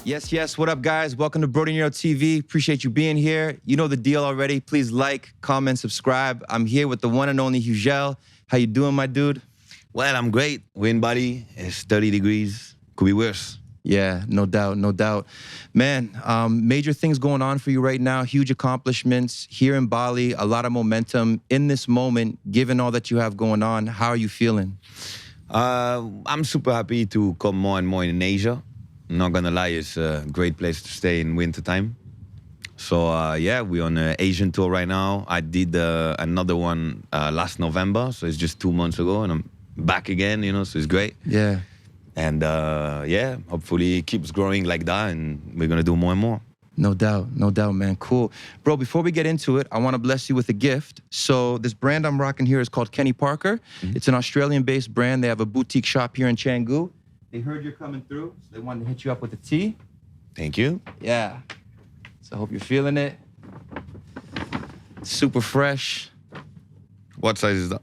Yes, yes. What up, guys? Welcome to BRODIE NERO TV. Appreciate you being here. You know the deal already. Please like, comment, subscribe. I'm here with the one and only Hugel. How you doing, my dude? Well, I'm great. We're in Bali. It's 30 degrees. Could be worse. Yeah, no doubt, no doubt. Man, major things going on for you right now. Huge accomplishments here in Bali. A lot of momentum in this moment. Given all that you have going on, how are you feeling? I'm super happy to come more and more in Asia. I'm not gonna lie, it's a great place to stay in wintertime. So yeah, we're on an Asian tour right now. I did another one last November, so it's just 2 months ago, and I'm back again, you know, so it's great. Yeah. And yeah, hopefully it keeps growing like that, and we're gonna do more and more. No doubt, man. Cool. Bro, before we get into it, I want to bless you with a gift. So this brand I'm rocking here is called Kenny Parker. Mm-hmm. It's an Australian-based brand. They have a boutique shop here in Canggu. They heard you're coming through, so they wanted to hit you up with a tea. Thank you. Yeah. So I hope you're feeling it. Super fresh. What size is that?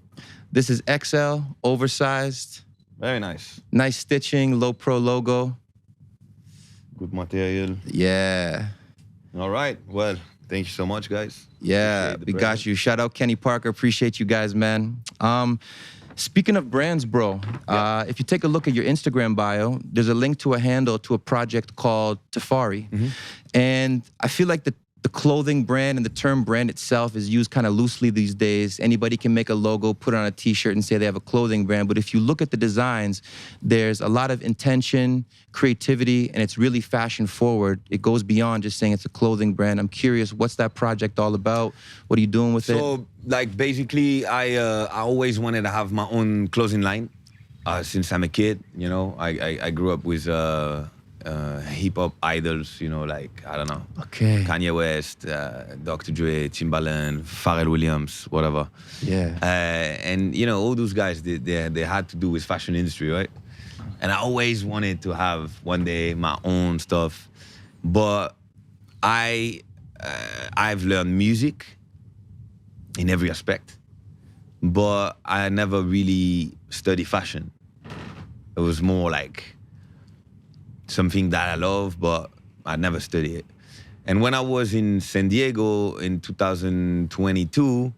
This is XL, oversized. Very nice. Nice stitching, low pro logo. Good material. Yeah. All right. Well, thank you so much, guys. Yeah, we got you. Shout out Kenny Parker. Appreciate you guys, man. Speaking of brands, bro, if you take a look at your Instagram bio, there's a link to a handle to a project called Tafari. Mm-hmm. And I feel like the clothing brand and the term brand itself is used kind of loosely these days. Anybody can make a logo, put it on a t-shirt and say they have a clothing brand. But if you look at the designs, there's a lot of intention, creativity, and it's really fashion forward. It goes beyond just saying it's a clothing brand. I'm curious, what's that project all about? What are you doing with it? So, like, basically, I always wanted to have my own clothing line since I'm a kid. You know, I grew up with hip-hop idols, you know, like, I don't know, okay, Kanye West, Dr. Dre, Timbaland, Pharrell Williams, whatever. Yeah. And, you know, all those guys, they had to do with fashion industry, right? And I always wanted to have one day my own stuff. But I've learned music in every aspect, but I never really studied fashion. It was more like something that I love, but I never studied it. And when I was in San Diego in 2022,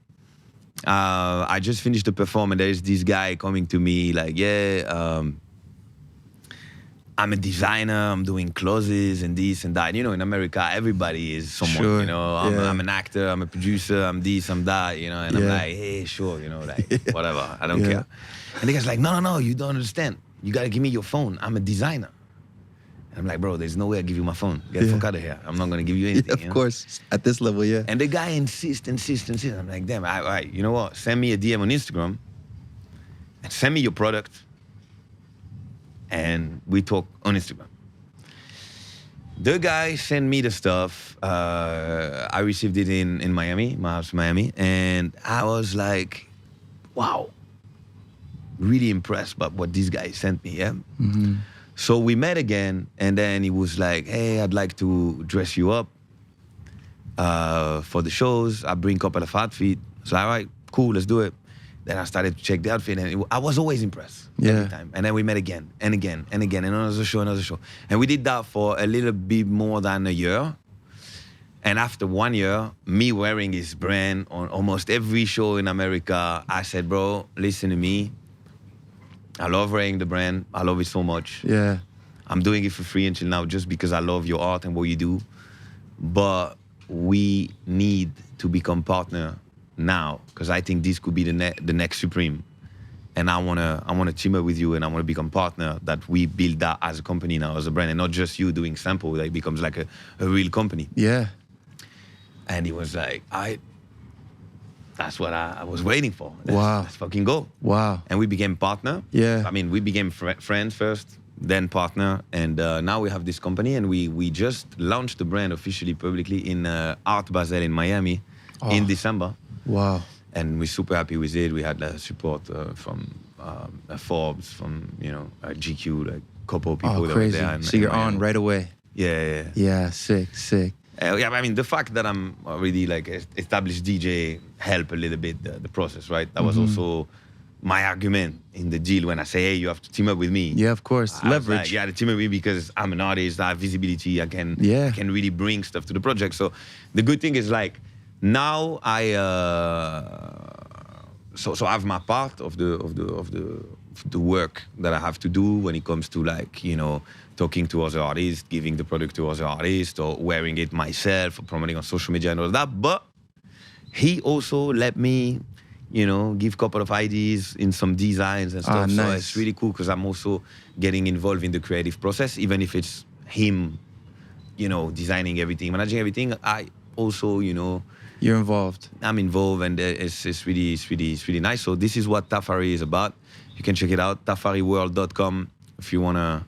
I just finished the performance. There's this guy coming to me like, yeah, I'm a designer, I'm doing clothes and this and that. You know, in America, everybody is someone, sure. You know, I'm an actor, I'm a producer, I'm this, I'm that, you know, and I'm like, hey, sure, you know, like, whatever, I don't care. And the guy's like, no, you don't understand. You gotta give me your phone, I'm a designer. And I'm like, bro, there's no way I give you my phone. Get the fuck out of here. I'm not gonna give you anything. Of course, at this level, yeah. And the guy insists. I'm like, damn, all right, you know what? Send me a DM on Instagram and send me your product and we talk on Instagram. The guy sent me the stuff. I received it in Miami, my house in Miami, and I was like, wow, really impressed by what this guy sent me, yeah? Mm-hmm. So we met again, and then he was like, hey, I'd like to dress you up for the shows. I bring a couple of outfits. So, all right, cool, let's do it. Then I started to check the outfit, and I was always impressed every time. And then we met again, and again, and again, and another show. And we did that for a little bit more than a year. And after 1 year, me wearing his brand on almost every show in America, I said, bro, listen to me. I love wearing the brand. I love it so much. Yeah. I'm doing it for free until now just because I love your art and what you do. But we need to become partner now because I think this could be the next Supreme. And I wanna team up with you and I wanna become partner that we build that as a company now, as a brand, and not just you doing sample, that it becomes like a real company. Yeah. And he was like, that's what I was waiting for. Let's fucking go. Wow. And we became partner. Yeah. I mean, we became friends first, then partner. And now we have this company, and we just launched the brand officially, publicly in Art Basel in Miami in December. Wow. And we're super happy with it. We had support from Forbes, from, you know, GQ, like a couple of people that were there. So you're on right away. Yeah. Yeah, sick. Yeah, I mean, the fact that I'm already like established DJ helped a little bit the process, right? That was also my argument in the deal when I say, hey, you have to team up with me. Yeah, of course. I was Leverage. like, yeah, the team up with me because I'm an artist, I have visibility, I can really bring stuff to the project. So the good thing is like now so I have my part of the work that I have to do when it comes to like, you know, talking to other artists, giving the product to other artists, or wearing it myself, or promoting on social media and all that. But he also let me, you know, give a couple of ideas in some designs and stuff. Nice. So it's really cool because I'm also getting involved in the creative process, even if it's him, you know, designing everything, managing everything. I also, you know, You're involved. I'm involved, and it's really nice. So this is what Tafari is about. You can check it out, tafariworld.com, if you wanna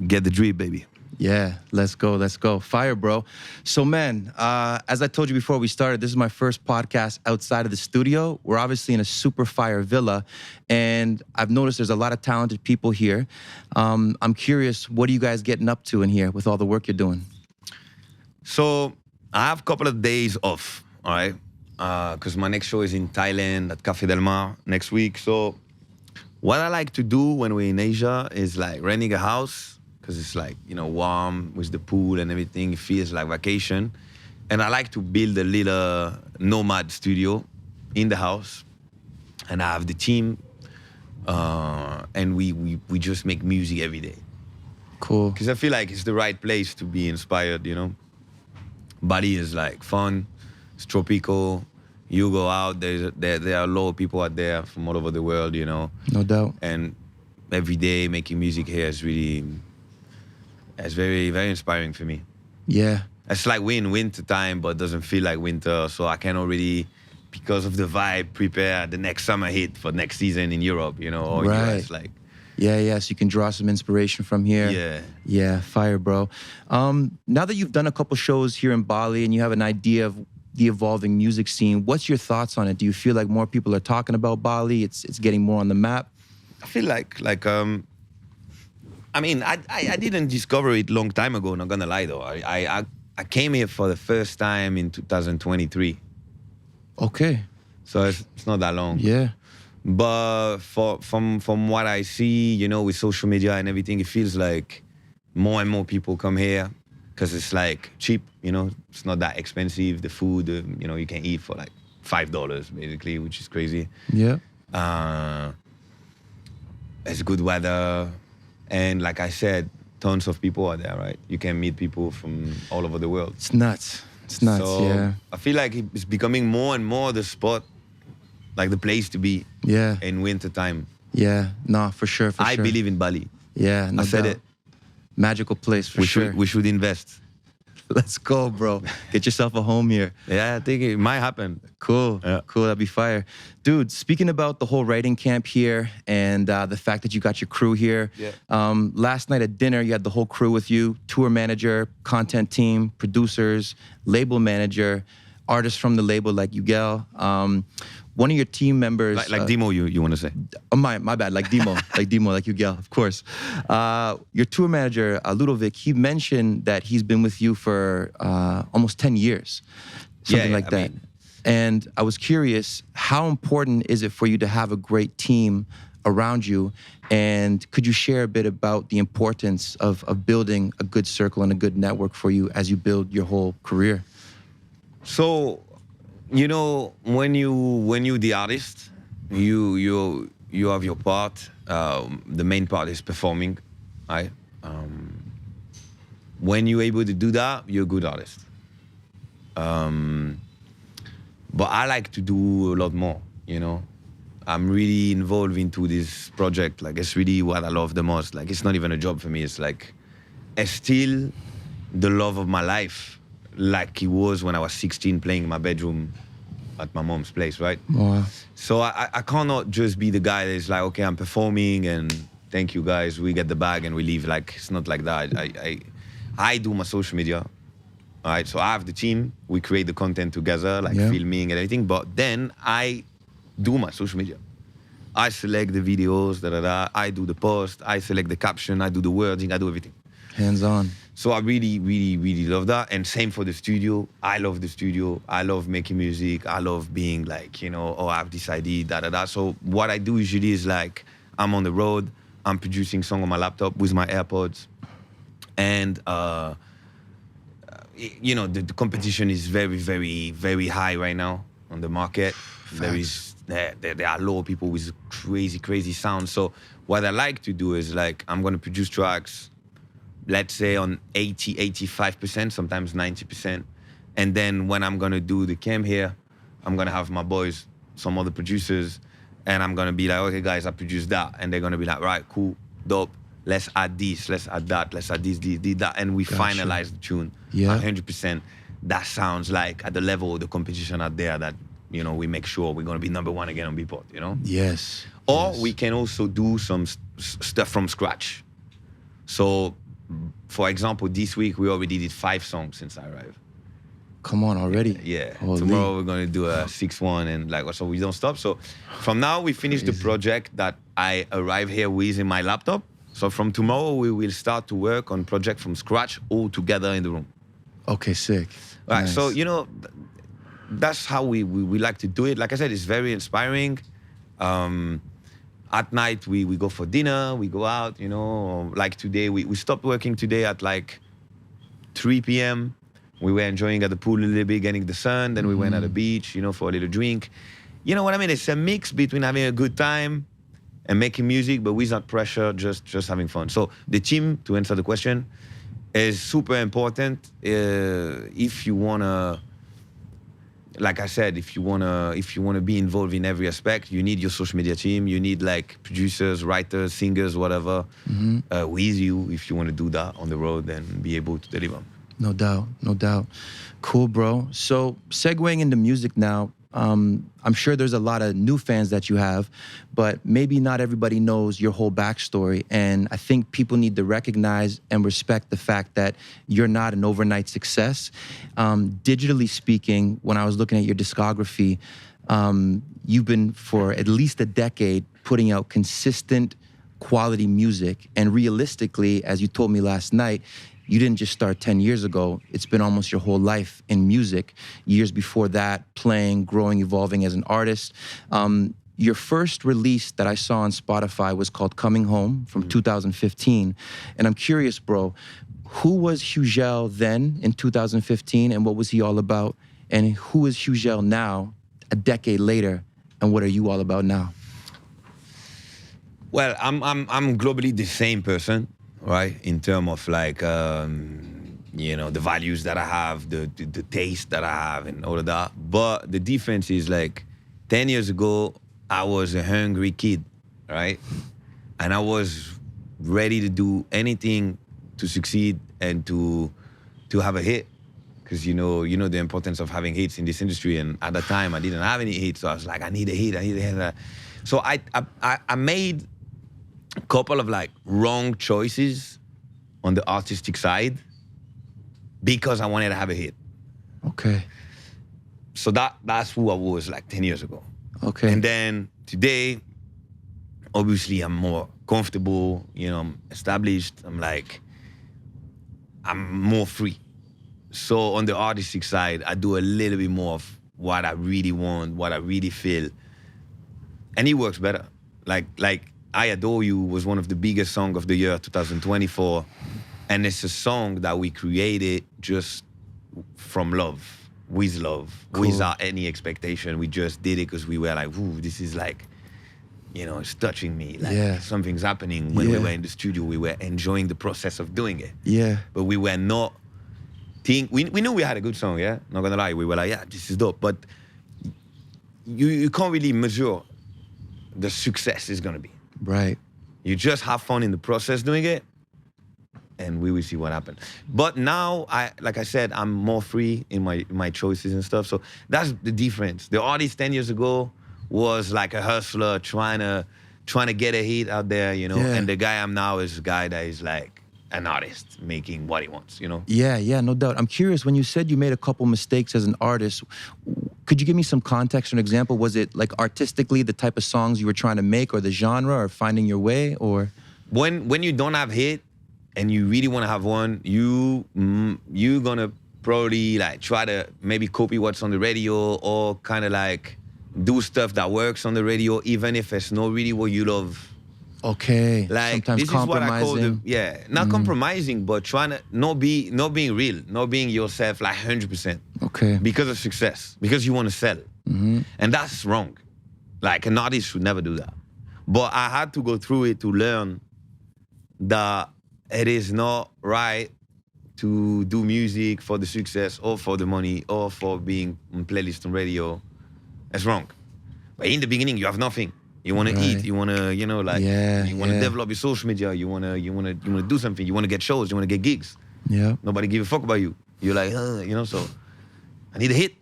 get the drip, baby. Yeah, let's go. Fire, bro. So, man, as I told you before we started, this is my first podcast outside of the studio. We're obviously in a super fire villa, and I've noticed there's a lot of talented people here. I'm curious, what are you guys getting up to in here with all the work you're doing? So I have a couple of days off, all right? Because my next show is in Thailand at Café Del Mar next week. So what I like to do when we're in Asia is like renting a house, because it's like, you know, warm with the pool and everything. It feels like vacation. And I like to build a little nomad studio in the house. And I have the team, and we just make music every day. Cool. Because I feel like it's the right place to be inspired, you know? Bali is like fun, it's tropical. You go out, there are a lot of people out there from all over the world, you know? No doubt. And every day making music here is really, it's very, very inspiring for me. Yeah. It's like we're in winter time, but it doesn't feel like winter. So I can already, because of the vibe, prepare the next summer hit for next season in Europe, you know, or Right. US, like. Yeah, so you can draw some inspiration from here. Yeah. Yeah, fire, bro. Now that you've done a couple shows here in Bali and you have an idea of the evolving music scene, what's your thoughts on it? Do you feel like more people are talking about Bali? It's getting more on the map? I feel like I mean, I didn't discover it long time ago, not gonna lie though. I came here for the first time in 2023. Okay. So it's not that long. Yeah. But from what I see, you know, with social media and everything, it feels like more and more people come here because it's like cheap, you know, it's not that expensive. The food, you know, you can eat for like $5 basically, which is crazy. Yeah. It's good weather. And like I said, tons of people are there, right? You can meet people from all over the world. It's nuts. So, yeah. I feel like it's becoming more and more the spot, like the place to be in winter time. Yeah, no, for sure, I believe in Bali. Yeah, no I said doubt. it. Magical place, for sure. We should invest. Let's go, bro. Get yourself a home here. Yeah, I think it might happen. Cool. Yeah. Cool, that'd be fire. Dude, speaking about the whole writing camp here and the fact that you got your crew here. Yeah. Last night at dinner, you had the whole crew with you, tour manager, content team, producers, label manager, artists from the label like Hugel. One of your team members... Like Demo, you want to say? Oh, my bad, like Demo, like Hugel, of course. Your tour manager, Ludovic, he mentioned that he's been with you for almost 10 years, something like that. And I was curious, how important is it for you to have a great team around you? And could you share a bit about the importance of building a good circle and a good network for you as you build your whole career? So, you know, when you the artist, you have your part. The main part is performing, right? When you're able to do that, you're a good artist. But I like to do a lot more, you know? I'm really involved into this project. Like, it's really what I love the most. Like, it's not even a job for me. It's like, it's still the love of my life, like it was when I was 16 playing in my bedroom at my mom's place, right? Wow. So I cannot just be the guy that's like, okay, I'm performing and thank you guys, we get the bag and we leave. Like, it's not like that. I do my social media, all right? So I have the team, we create the content together, like filming and everything, but then I do my social media. I select the videos, I do the post, I select the caption, I do the wording, I do everything. Hands on. So I really, really, really love that. And same for the studio. I love the studio. I love making music. I love being like, you know, oh, I have this idea, da, da, da. So what I do usually is like, I'm on the road. I'm producing song on my laptop with my AirPods. And, you know, the competition is very, very, very high right now on the market. There are a lot of people with crazy, crazy sounds. So what I like to do is like, I'm going to produce tracks, let's say on 80, 85%, sometimes 90%. And then when I'm gonna do the cam here, I'm gonna have my boys, some other producers, and I'm gonna be like, okay guys, I produced that. And they're gonna be like, right, cool, dope. Let's add this, let's add that, let's add this, that. And we finalize the tune. Yeah. 100%. That sounds like at the level of the competition out there that, you know, we make sure we're gonna be #1 again on Beatport, you know? Yes. Or we can also do some stuff from scratch. So, for example, this week we already did 5 songs since I arrived. Come on already. Yeah. Holy. Tomorrow we're gonna do a 6-1 and like so we don't stop. So from now we finish the project that I arrive here with in my laptop. So from tomorrow we will start to work on project from scratch all together in the room. Okay, sick. Right. Nice. So you know, that's how we like to do it. Like I said, it's very inspiring. At night, we go for dinner, we go out, you know. Like today, we stopped working today at like 3 p.m. We were enjoying at the pool a little bit, getting the sun. Then we went at the beach, you know, for a little drink. You know what I mean? It's a mix between having a good time and making music, but without pressure, just having fun. So the team, to answer the question, is super important. If you wanna, like I said, if you wanna be involved in every aspect, you need your social media team. You need like producers, writers, singers, whatever, with you if you want to do that on the road and be able to deliver. No doubt, no doubt. Cool, bro. So segueing into music now, I'm sure there's a lot of new fans that you have, but maybe not everybody knows your whole backstory. And I think people need to recognize and respect the fact that you're not an overnight success. Digitally speaking, when I was looking at your discography, you've been for at least a decade putting out consistent quality music. And realistically, as you told me last night, you didn't just start 10 years ago. It's been almost your whole life in music. Years before that, playing, growing, evolving as an artist. Your first release that I saw on Spotify was called Coming Home from 2015. And I'm curious, bro, who was Hugel then in 2015 and what was he all about? And who is Hugel now, a decade later, and what are you all about now? Well, I'm globally the same person, right? In terms of like, you know, the values that I have, the taste that I have and all of that. But the difference is like 10 years ago, I was a hungry kid, right? And I was ready to do anything to succeed and to have a hit. Because you know the importance of having hits in this industry. And at the time, I didn't have any hits. So I was like, I need a hit. So I made a couple of like wrong choices on the artistic side because I wanted to have a hit. Okay. So that's who I was like 10 years ago. Okay. And then today, obviously I'm more comfortable, you know, I'm established. I'm more free. So on the artistic side, I do a little bit more of what I really want, what I really feel. And it works better. Like I Adore You was one of the biggest songs of the year, 2024. And it's a song that we created just from love, with love, cool. Without any expectation. We just did it because we were like, ooh, this is like, you know, it's touching me. Like something's happening. When we were in the studio, we were enjoying the process of doing it. Yeah. But we were not, we knew we had a good song, yeah? Not gonna lie, we were like, yeah, this is dope. But you can't really measure the success is gonna be. Right. You just have fun in the process doing it, and we will see what happens. But now, like I said, I'm more free in my choices and stuff. So that's the difference. The artist 10 years ago was like a hustler trying to get a hit out there, you know. Yeah. And the guy I'm now is a guy that is like an artist making what he wants, you know. Yeah, no doubt. I'm curious, when you said you made a couple mistakes as an artist, could you give me some context or an example? Was it like artistically the type of songs you were trying to make or the genre or finding your way or? When you don't have hit and you really want to have one, you're gonna probably like try to maybe copy what's on the radio or kind of like do stuff that works on the radio, even if it's not really what you love. Okay. Like sometimes this is what I call compromising. not compromising, but trying to not being real, not being yourself like 100%. Okay. Because of success, because you want to sell, and that's wrong. Like an artist should never do that. But I had to go through it to learn that it is not right to do music for the success or for the money or for being on playlist on radio. It's wrong. But in the beginning, you have nothing. You want to eat. You want to, you want to develop your social media. You want to do something. You want to get shows. You want to get gigs. Yeah. Nobody give a fuck about you. You're like, so I need a hit.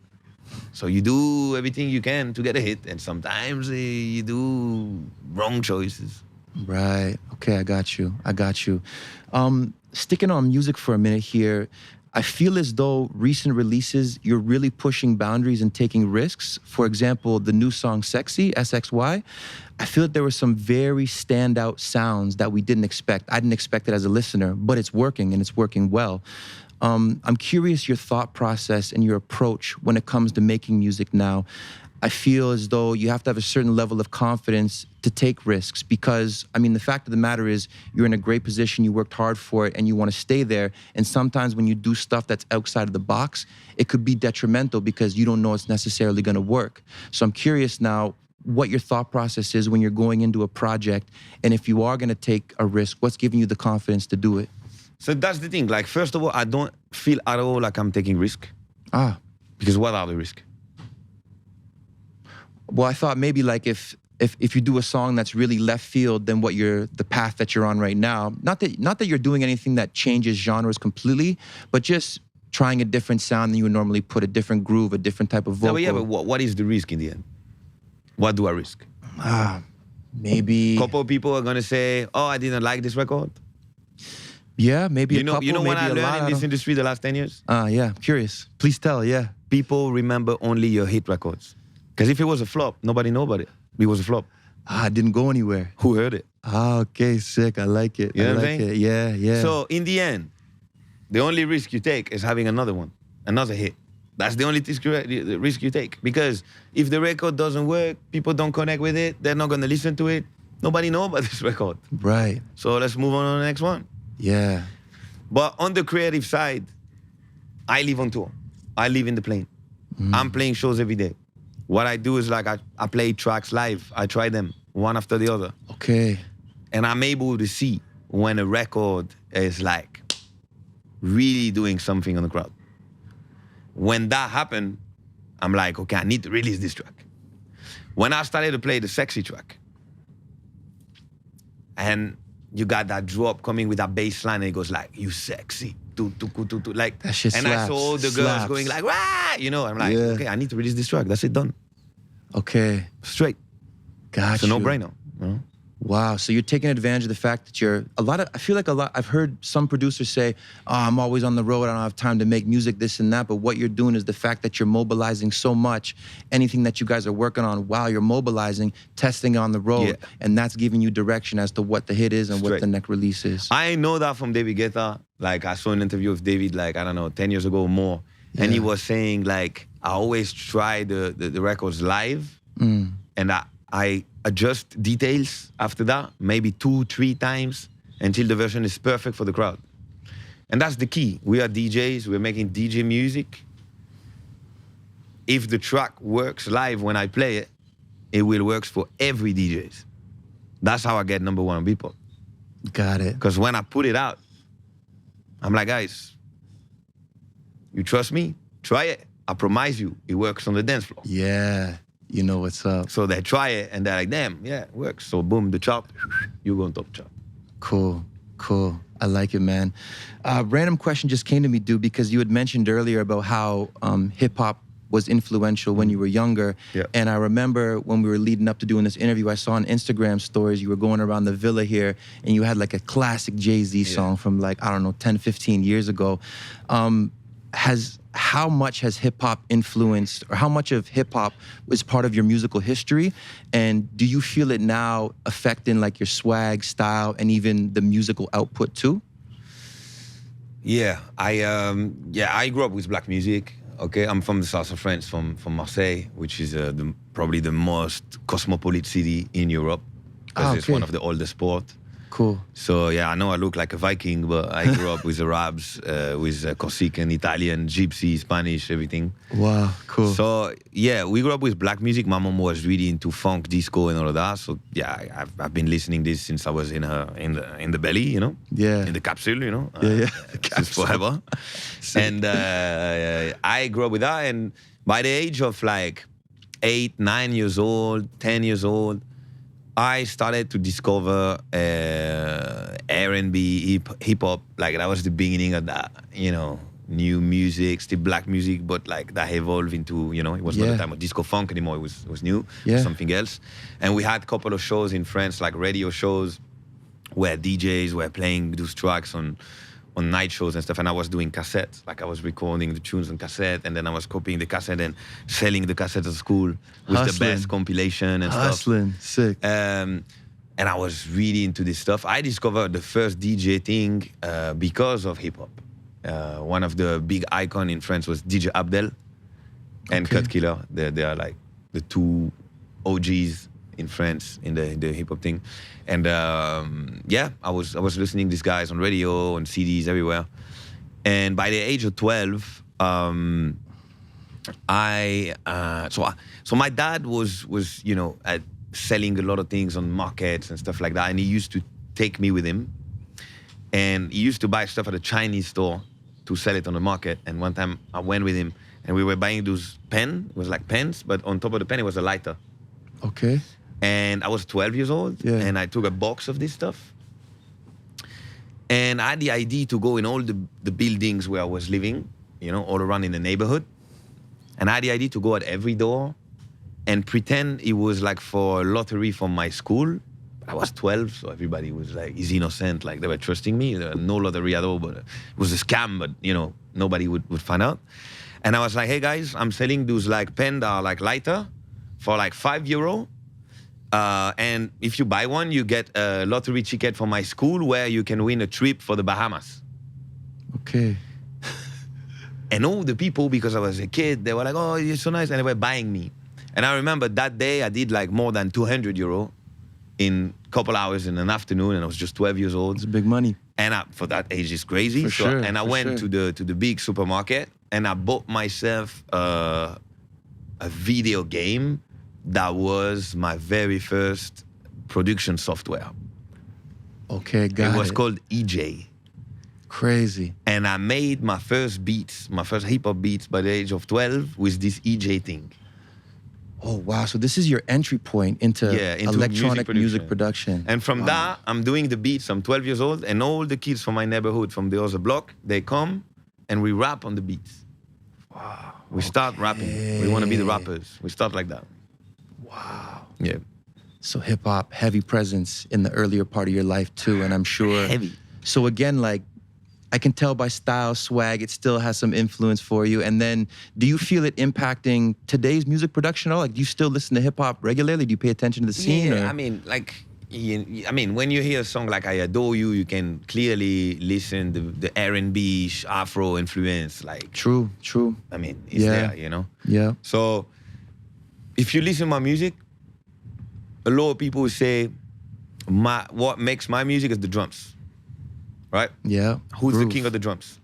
So you do everything you can to get a hit, and sometimes you do wrong choices. Right. Okay, I got you. Sticking on music for a minute here, I feel as though recent releases, you're really pushing boundaries and taking risks. For example, the new song Sexy, SXY, I feel that there were some very standout sounds that we didn't expect. I didn't expect it as a listener, but it's working, and it's working well. I'm curious your thought process and your approach when it comes to making music now. I feel as though you have to have a certain level of confidence to take risks because, I mean, the fact of the matter is you're in a great position, you worked hard for it, and you want to stay there. And sometimes when you do stuff that's outside of the box, it could be detrimental because you don't know it's necessarily going to work. So I'm curious now what your thought process is when you're going into a project, and if you are going to take a risk, what's giving you the confidence to do it? So that's the thing. Like, first of all, I don't feel at all like I'm taking risk. Because what are the risks? Well, I thought maybe like if you do a song that's really left field than what the path that you're on right now, not that you're doing anything that changes genres completely, but just trying a different sound than you would normally put, a different groove, a different type of vocal. Yeah, but what is the risk in the end? What do I risk? Maybe a couple of people are gonna say, "Oh, I didn't like this record." Yeah, maybe a couple. You know maybe what I learned in this industry the last 10 years? Yeah, curious. Please tell. Yeah. People remember only your hit records. Because if it was a flop, nobody know about it. It was a flop. It didn't go anywhere. Who heard it? Okay, sick. I like it. You know what I'm saying? Yeah. So in the end, the only risk you take is having another one, another hit. That's the only risk you take. Because if the record doesn't work, people don't connect with it, they're not gonna listen to it. Nobody know about this record. Right. So let's move on to the next one. Yeah. But on the creative side, I live on tour. I live in the plane. I'm playing shows every day. What I do is like I play tracks live. I try them one after the other. Okay. And I'm able to see when a record is like really doing something on the crowd. When that happened, I'm like, okay, I need to release this track. When I started to play the Sexy track, and you got that drop coming with that bass line, and it goes like, you sexy, like, that shit and slaps. I saw the girls going like, rah, I'm like, okay, I need to release this track. That's it, done. Okay. Straight. Gotcha. It's a no-brainer. Wow, so you're taking advantage of the fact that I feel like I've heard some producers say, I'm always on the road, I don't have time to make music, this and that, but what you're doing is the fact that you're mobilizing so much, anything that you guys are working on while you're mobilizing, testing on the road, and that's giving you direction as to what the hit is and what the next release is. I know that from David Guetta. Like, I saw an interview with David, like, I don't know, 10 years ago or more, and he was saying, like, I always try the records live, and I adjust details after that, maybe 2-3 times until the version is perfect for the crowd. And that's the key. We are DJs, we're making DJ music. If the track works live when I play it, it will work for every DJs. That's how I get #1 on Beatport. Got it. Because when I put it out, I'm like, guys, you trust me? Try it. I promise you, it works on the dance floor. Yeah. You know what's up. So they try it, and they're like, damn, yeah, it works. So boom, the chop, you go on top chop. Cool. I like it, man. Random question just came to me, dude, because you had mentioned earlier about how hip-hop was influential when you were younger. Yeah. And I remember when we were leading up to doing this interview, I saw on Instagram stories, you were going around the villa here, and you had like a classic Jay-Z song from like, I don't know, 10, 15 years ago. How much has hip-hop influenced, or how much of hip-hop is part of your musical history? And do you feel it now affecting like your swag, style, and even the musical output too? Yeah, I grew up with black music. Okay, I'm from the south of France, from Marseille, which is probably the most cosmopolitan city in Europe, because it's one of the oldest ports. Cool. So yeah, I know I look like a Viking, but I grew up with Arabs, with Corsican, Italian, Gypsy, Spanish, everything. Wow, cool. So yeah, we grew up with black music. My mom was really into funk, disco, and all of that. So yeah, I've been listening this since I was in the belly, you know. Yeah. In the capsule, you know. Yeah. Since forever. And I grew up with that, and by the age of like 8, 9 years old, 10 years old, I started to discover R&B, hip hop. Like that was the beginning of that, you know, new music, still black music, but like that evolved into, you know, it was not the time of disco funk anymore. It was new, something else. And we had a couple of shows in France, like radio shows, where DJs were playing those tracks on night shows and stuff, and I was doing cassettes. Like I was recording the tunes on cassette, and then I was copying the cassette and selling the cassette at school with the best compilation and stuff. Sick. And I was really into this stuff. I discovered the first DJ thing because of hip hop. One of the big icons in France was DJ Abdel and Cut Killer. They are like the two OGs in France in the hip hop thing. And yeah, I was listening to these guys on radio, on CDs, everywhere. And by the age of 12, so my dad was you know, selling a lot of things on markets and stuff like that. And he used to take me with him. And he used to buy stuff at a Chinese store to sell it on the market. And one time I went with him and we were buying those pens. It was like pens, but on top of the pen, it was a lighter. Okay. And I was 12 years old, and I took a box of this stuff. And I had the idea to go in all the buildings where I was living, you know, all around in the neighborhood. And I had the idea to go at every door and pretend it was like for a lottery from my school. I was 12, so everybody was like, is innocent, like they were trusting me. There was no lottery at all, but it was a scam, but you know, nobody would find out. And I was like, hey guys, I'm selling those like pen that are like lighter for like €5. And if you buy one, you get a lottery ticket from my school where you can win a trip for the Bahamas. Okay. And all the people, because I was a kid, they were like, oh, you're so nice. And they were buying me. And I remember that day I did like more than €200 in a couple hours in an afternoon, and I was just 12 years old. It's big money. And for that age, it's crazy. For sure, and I went to the big supermarket, and I bought myself a video game that was my very first production software. Okay, got it. It was called EJ. Crazy. And I made my first beats, my first hip-hop beats by the age of 12 with this EJ thing. Oh, wow. So this is your entry point into electronic music production. And from that, I'm doing the beats. I'm 12 years old, and all the kids from my neighborhood, from the other block, they come, and we rap on the beats. Wow. We start rapping. We want to be the rappers. We start like that. Wow. Yeah. So hip hop, heavy presence in the earlier part of your life too, and I'm sure. Heavy. So again, like, I can tell by style, swag, it still has some influence for you. And then, do you feel it impacting today's music production at all? Like, do you still listen to hip hop regularly? Do you pay attention to the scene? Yeah, or? I mean, like, when you hear a song like "I Adore You," you can clearly listen the R&B, Afro influence. Like, True. I mean, it's there, you know. Yeah. So, if you listen to my music, a lot of people say, what makes my music is the drums, right? Yeah. Who's the king of the drums?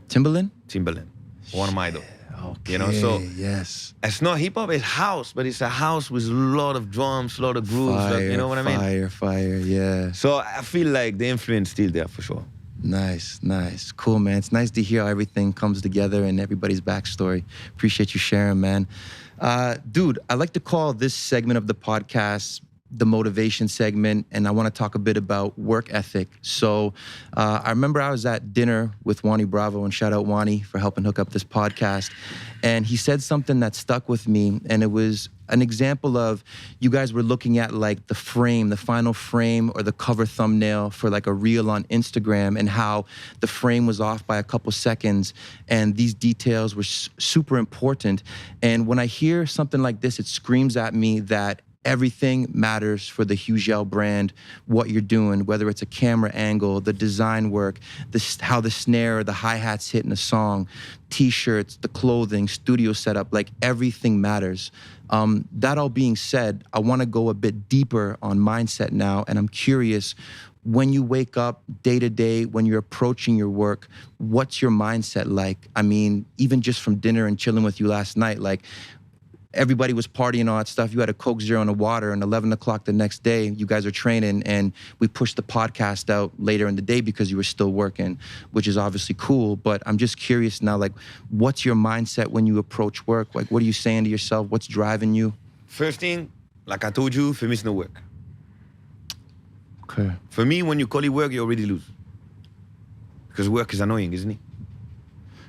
Timbaland? Timbaland, one of my idols. Okay. You know, so yes. It's not hip hop, it's house, but it's a house with a lot of drums, a lot of grooves. You know what I mean? Fire, yeah. So I feel like the influence still there for sure. Nice. Cool, man. It's nice to hear how everything comes together and everybody's backstory. Appreciate you sharing, man. Dude, I like to call this segment of the podcast the motivation segment, and I want to talk a bit about work ethic. So I remember I was at dinner with Wani Bravo, and shout out Wani for helping hook up this podcast. And he said something that stuck with me, and it was an example of you guys were looking at like the frame, the final frame or the cover thumbnail for like a reel on Instagram, and how the frame was off by a couple seconds, and these details were super important. And when I hear something like this, it screams at me that everything matters for the Hugel brand, what you're doing, whether it's a camera angle, the design work, how the snare, the hi-hats hit in a song, t-shirts, the clothing, studio setup, like everything matters. That all being said, I want to go a bit deeper on mindset now, and I'm curious, when you wake up day to day, when you're approaching your work, what's your mindset like? I mean, even just from dinner and chilling with you last night, like, everybody was partying, all that stuff. You had a Coke Zero and a water, and 11 o'clock the next day, you guys are training, and we pushed the podcast out later in the day because you were still working, which is obviously cool. But I'm just curious now, like, what's your mindset when you approach work? Like, what are you saying to yourself? What's driving you? First thing, like I told you, for me, it's no work. Okay. For me, when you call it work, you already lose. Because work is annoying, isn't it?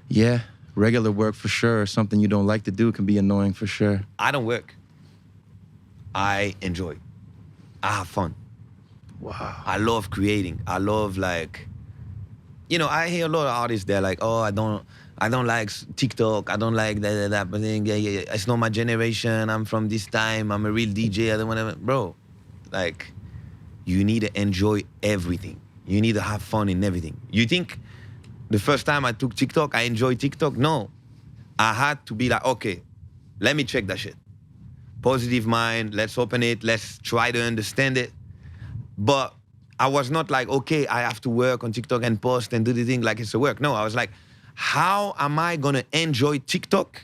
Yeah. Regular work for sure, something you don't like to do can be annoying for sure. I don't work. I enjoy. I have fun. Wow. I love creating. I love, like, you know, I hear a lot of artists, they're like, oh, I don't like TikTok. I don't like that. But then, yeah, it's not my generation. I'm from this time. I'm a real DJ. I don't want to, bro. Like, you need to enjoy everything. You need to have fun in everything. You think the first time I took TikTok, I enjoyed TikTok? No. I had to be like, okay, let me check that shit. Positive mind, let's open it, let's try to understand it. But I was not like, okay, I have to work on TikTok and post and do the thing like it's a work. No, I was like, how am I gonna enjoy TikTok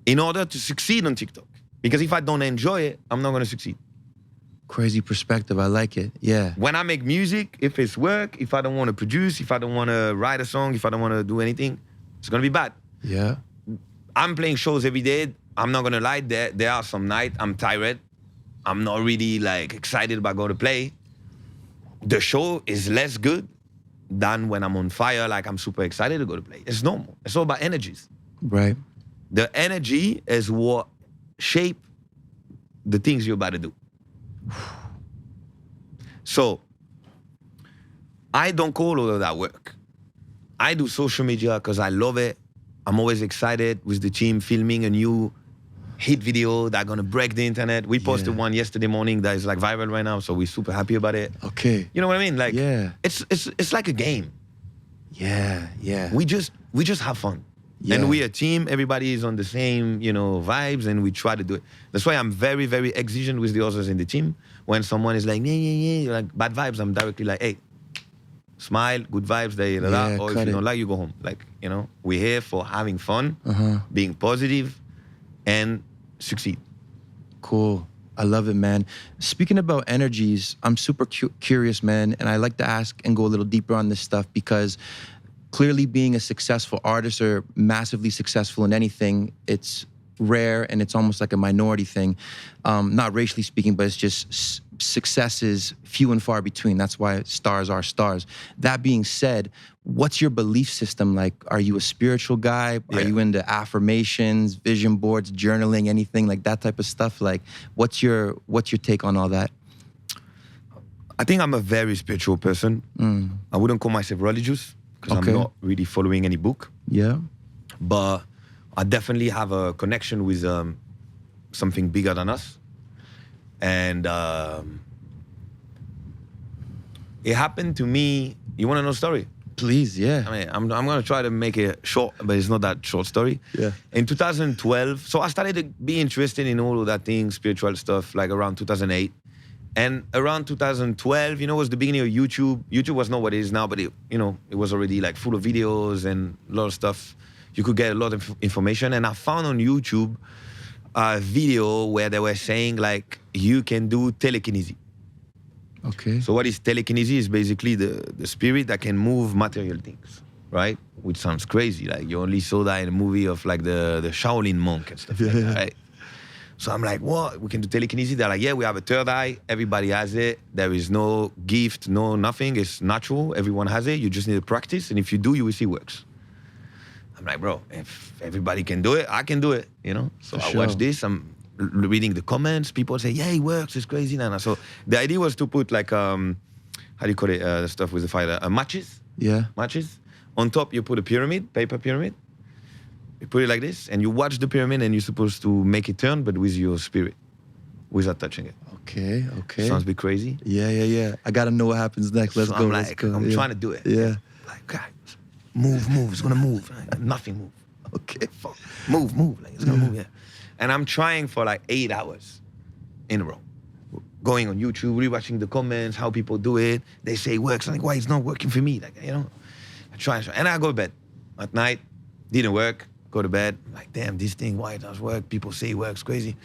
in order to succeed on TikTok? Because if I don't enjoy it, I'm not gonna succeed. Crazy perspective, I like it, yeah. When I make music, if it's work, if I don't want to produce, if I don't want to write a song, if I don't want to do anything, it's going to be bad. Yeah. I'm playing shows every day. I'm not going to lie, there are some nights I'm tired. I'm not really, like, excited about going to play. The show is less good than when I'm on fire, like I'm super excited to go to play. It's normal. It's all about energies. Right. The energy is what shape the things you're about to do. So, I don't call all of that work. I do social media because I love it. I'm always excited with the team filming a new hit video that's gonna break the internet. We posted one yesterday morning that is like viral right now, so we're super happy about it. Okay. You know what I mean? Like, yeah. It's like a game. Yeah, yeah. We just have fun. Yeah. And we're a team, everybody is on the same, you know, vibes, and we try to do it. That's why I'm very, very exigent with the others in the team. When someone is like, yeah, like bad vibes, I'm directly like, hey, smile, good vibes, or if you don't like, you go home. Like, you know, we're here for having fun, being positive, and succeed. Cool. I love it, man. Speaking about energies, I'm super curious, man, and I like to ask and go a little deeper on this stuff because clearly being a successful artist or massively successful in anything, it's rare and it's almost like a minority thing. Not racially speaking, but it's just success is few and far between. That's why stars are stars. That being said, what's your belief system like? Are you a spiritual guy? Yeah. Are you into affirmations, vision boards, journaling, anything like that type of stuff? Like, what's your take on all that? I think I'm a very spiritual person. I wouldn't call myself religious because I'm not really following any book. Yeah. But I definitely have a connection with something bigger than us. And it happened to me. You want to know a story? Please, yeah. I mean, I'm going to try to make it short, but it's not that short story. Yeah. In 2012, so I started to be interested in all of that thing, spiritual stuff, like around 2008. And around 2012, you know, was the beginning of YouTube. YouTube was not what it is now, but it, you know, it was already like full of videos and a lot of stuff. You could get a lot of information. And I found on YouTube a video where they were saying like, you can do telekinesis. Okay. So what is telekinesis? Is basically the spirit that can move material things, right? Which sounds crazy. Like you only saw that in a movie of like the Shaolin monk and stuff like that, right? So I'm like, what? We can do telekinesis? They're like, yeah, we have a third eye. Everybody has it. There is no gift, no nothing. It's natural. Everyone has it. You just need to practice. And if you do, you will see it works. I'm like, bro, if everybody can do it, I can do it, you know? So I watch this. I'm reading the comments. People say, yeah, it works. It's crazy. Nana. So the idea was to put like, how do you call it? The stuff with the fire, matches. Yeah. Matches. On top, you put a pyramid, paper pyramid. You put it like this, and you watch the pyramid, and you're supposed to make it turn, but with your spirit. without touching it. Okay, okay. Sounds a bit crazy. Yeah. I gotta know what happens next. Let's So go. I'm let's like, go. I'm Yeah. trying to do it. Yeah. Like, God, move, it's gonna move. Nothing move. Okay. Fuck. Move, like it's gonna move, yeah. And I'm trying for like 8 hours in a row. Going on YouTube, rewatching the comments, how people do it. They say it works. I'm like, why it's not working for me? Like, you know, I try. And I go to bed at night. Didn't work. Go to bed. Like, damn, this thing, why it does work? People say it works, crazy.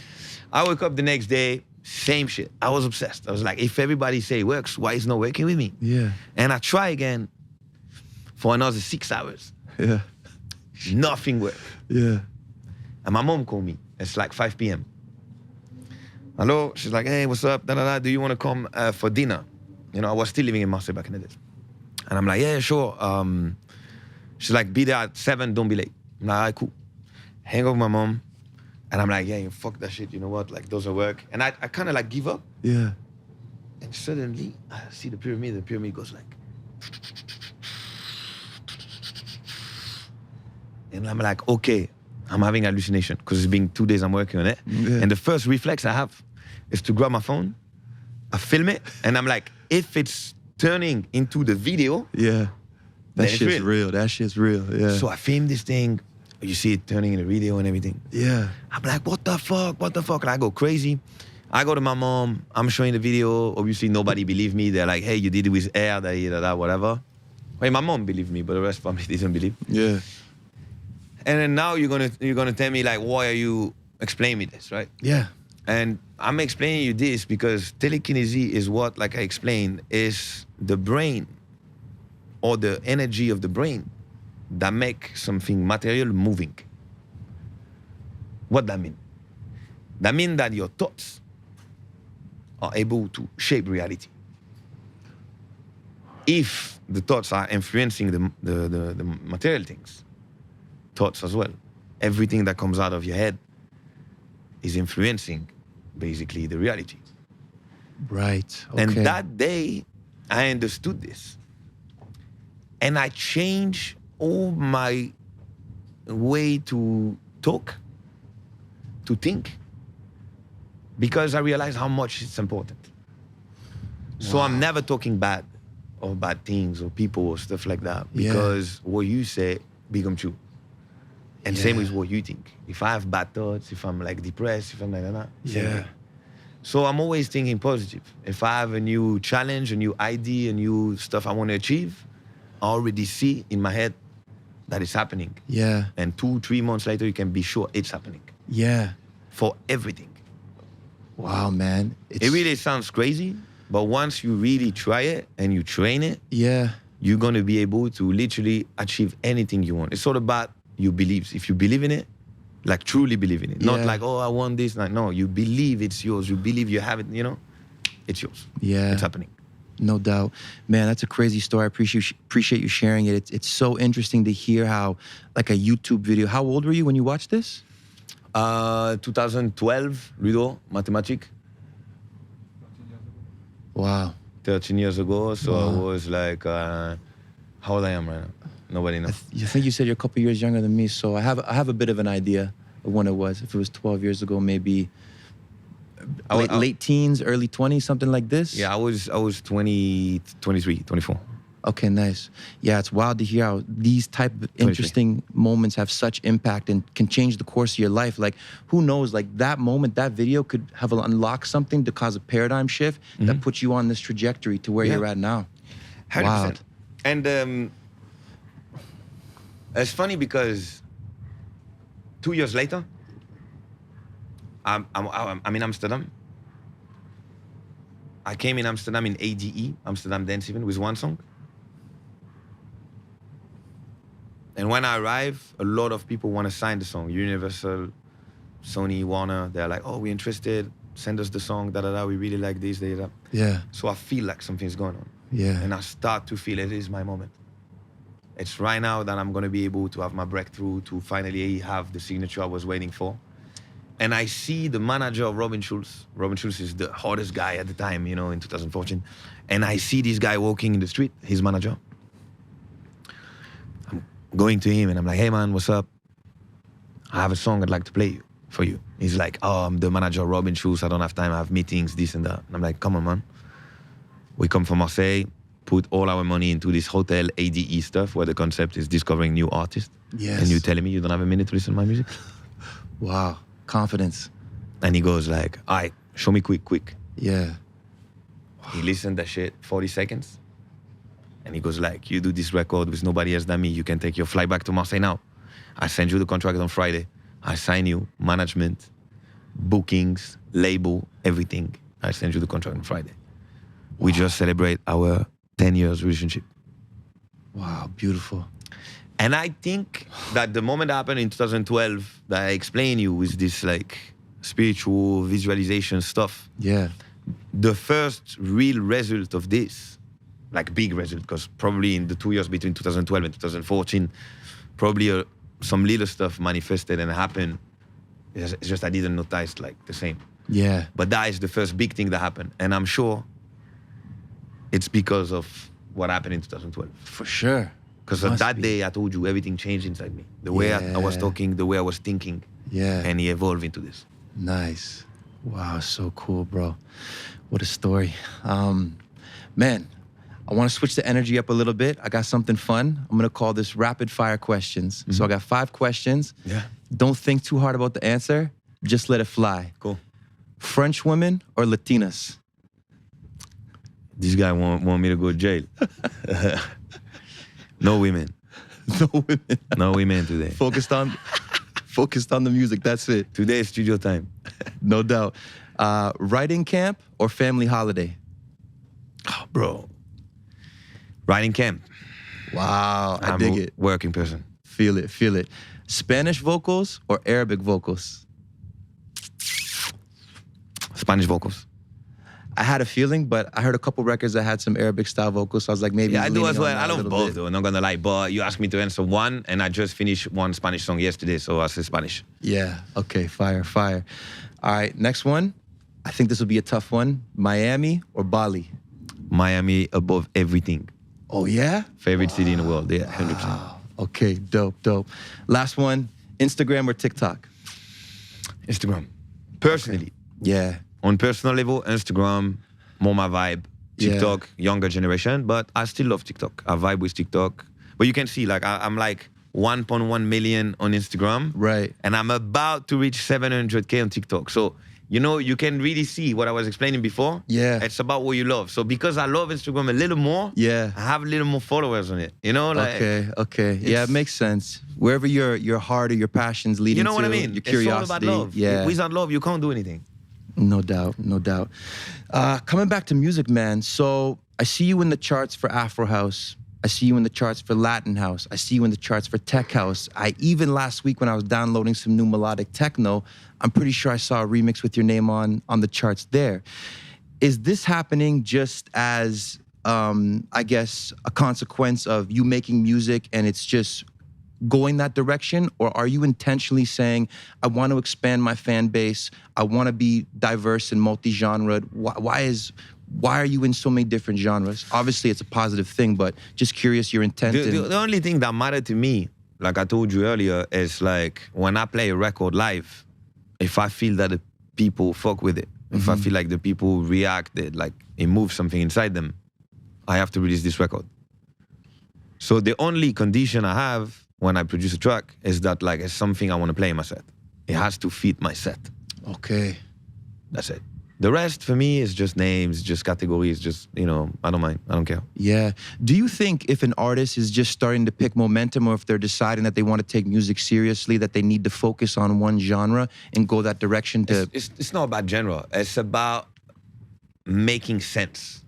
I wake up the next day, same shit. I was obsessed. I was like, if everybody say it works, why it's not working with me? Yeah. And I try again for another 6 hours. Yeah. Nothing worked. Yeah. And my mom called me. It's like 5 p.m. Hello? She's like, hey, what's up? Do you want to come for dinner? You know, I was still living in Marseille back in the days. And I'm like, yeah, sure. She's like, be there at 7, don't be late. I'm like, all right, cool. Hang up with my mom. And I'm like, yeah, fuck that shit, you know what? Like, doesn't work. And I kind of like give up. Yeah. And suddenly, I see the pyramid goes like... And I'm like, okay, I'm having hallucination because it's been 2 days I'm working on it. Yeah. And the first reflex I have is to grab my phone, I film it, and I'm like, if it's turning into the video, Yeah. That then it's shit's real. That shit's real. Yeah. So I film this thing, you see it turning in the video and everything. Yeah. I'm like, what the fuck? And I go crazy. I go to my mom, I'm showing the video. Obviously, nobody believed me. They're like, hey, you did it with air, whatever. Well, my mom believed me, but the rest of the family didn't believe. Yeah. And then now you're gonna tell me, like, why are you explaining me this, right? Yeah. And I'm explaining you this because telekinesis is what, like I explained, is the brain or the energy of the brain that make something material moving. What that mean? That mean that your thoughts are able to shape reality. If the thoughts are influencing the material things, thoughts as well. Everything that comes out of your head is influencing, basically, the reality. Right. Okay. And that day, I understood this. And I changed all my way to talk, to think, because I realized how much it's important. So I'm never talking bad or bad things or people or stuff like that, because what you say become true. And same with what you think. If I have bad thoughts, if I'm like depressed, if I'm like that. Yeah. So I'm always thinking positive. If I have a new challenge, a new idea, a new stuff I want to achieve, I already see in my head that it's happening. Yeah. And 2-3 months later, you can be sure it's happening. Yeah. For everything. Wow, man. It really sounds crazy, but once you really try it and you train it, you're going to be able to literally achieve anything you want. It's all about your beliefs. If you believe in it, like truly believe in it. Not like, oh, I want this. Like, no, you believe it's yours. You believe you have it, you know? It's yours. Yeah. It's happening. No doubt. Man, that's a crazy story. I appreciate you sharing it. It's so interesting to hear how, like a YouTube video. How old were you when you watched this? 2012, Ludo, mathematics. Wow. 13 years ago. So I was like, how old I am right now? Nobody knows. I think you said you're a couple years younger than me, so I have a bit of an idea of when it was. If it was 12 years ago, maybe late teens, early 20s, something like this? Yeah, I was 20, 23, 24. Okay, nice. Yeah, it's wild to hear how these type of interesting moments have such impact and can change the course of your life. Like, who knows, like that moment, that video could have unlocked something to cause a paradigm shift that puts you on this trajectory to where you're at now. 100%. Wild. And it's funny because 2 years later, I'm in Amsterdam. I came in Amsterdam in ADE, Amsterdam Dance Event, with one song. And when I arrive, a lot of people want to sign the song. Universal, Sony, Warner, they're like, oh, we're interested. Send us the song, da-da-da, we really like this, da-da-da. Yeah. So I feel like something's going on. Yeah. And I start to feel it is my moment. It's right now that I'm going to be able to have my breakthrough, to finally have the signature I was waiting for. And I see the manager of Robin Schulz. Robin Schulz is the hottest guy at the time, you know, in 2014. And I see this guy walking in the street, his manager. I'm going to him and I'm like, hey man, what's up? I have a song I'd like to play you. for you. He's like, oh, I'm the manager of Robin Schulz. I don't have time. I have meetings, this and that. And I'm like, come on, man. We come from Marseille, put all our money into this hotel ADE stuff where the concept is discovering new artists. Yes. And you're telling me you don't have a minute to listen to my music? Wow. Confidence. And he goes like, all right, show me quick. Yeah. He listened that shit 40 seconds. And he goes like, you do this record with nobody else than me. You can take your flight back to Marseille now. I send you the contract on Friday. I sign you, management, bookings, label, everything. I send you the contract on Friday. We just celebrate our 10 years relationship. Wow, beautiful. And I think that the moment that happened in 2012 that I explained you with this like spiritual visualization stuff. Yeah. The first real result of this, like big result, because probably in the 2 years between 2012 and 2014, probably some little stuff manifested and happened. It's just I didn't notice like the same. Yeah. But that is the first big thing that happened. And I'm sure it's because of what happened in 2012. For sure. Because that day I told you everything changed inside me. The way I was talking, the way I was thinking. Yeah. And he evolved into this. Nice. Wow, so cool, bro. What a story. Man, I want to switch the energy up a little bit. I got something fun. I'm going to call this rapid fire questions. So I got 5 questions. Yeah. Don't think too hard about the answer. Just let it fly. Cool. French women or Latinas? This guy want me to go to jail. No women. No women. No women today. Focused on the music. That's it. Today is studio time. No doubt. Writing camp or family holiday? Oh, bro. Writing camp. Wow, I I'm dig a it. working person. Feel it, feel it. Spanish vocals or Arabic vocals? Spanish vocals. I had a feeling, but I heard a couple records that had some Arabic style vocals, so I was like, maybe. Yeah, I he's do leaning as on well. that I a love little both, bit. though. I'm not gonna lie. But you asked me to answer one, and I just finished one Spanish song yesterday, so I say Spanish. Yeah. Okay. Fire. Fire. All right. Next one. I think this will be a tough one. Miami or Bali? Miami above everything. Oh yeah. Favorite city in the world. Yeah, 100%. Okay. Dope. Dope. Last one. Instagram or TikTok? Instagram. Personally, Yeah. on personal level, Instagram, more my vibe. Yeah. TikTok, younger generation, but I still love TikTok. I vibe with TikTok. But you can see, like, I'm like 1.1 million on Instagram. Right. And I'm about to reach 700K on TikTok. So, you know, you can really see what I was explaining before. Yeah. It's about what you love. So because I love Instagram a little more, Yeah. I have a little more followers on it. You know, like, Okay. Yeah, it makes sense. Wherever your heart or your passions leading you know to, what I mean? your curiosity. It's all about love. Yeah. Without love, you can't do anything. No doubt, no doubt. Coming back to music, man. So I see you in the charts for Afro House. I see you in the charts for Latin House. I see you in the charts for Tech House. I even last week when I was downloading some new melodic techno, I'm pretty sure I saw a remix with your name on the charts there. Is this happening just as, I guess, a consequence of you making music and it's just going that direction? Or are you intentionally saying, I want to expand my fan base, I want to be diverse and multi-genre? Why are you in so many different genres? Obviously, it's a positive thing, but just curious your intent. The only thing that mattered to me, like I told you earlier, is like when I play a record live, if I feel that the people fuck with it, if I feel like the people react, that like it moves something inside them, I have to release this record. So the only condition I have when I produce a track is that like it's something I want to play in my set. It has to fit my set. Okay. That's it. The rest for me is just names, just categories, just, you know, I don't mind. I don't care. Yeah. Do you think if an artist is just starting to pick momentum, or if they're deciding that they want to take music seriously, that they need to focus on one genre and go that direction to... It's not about genre. It's about making sense.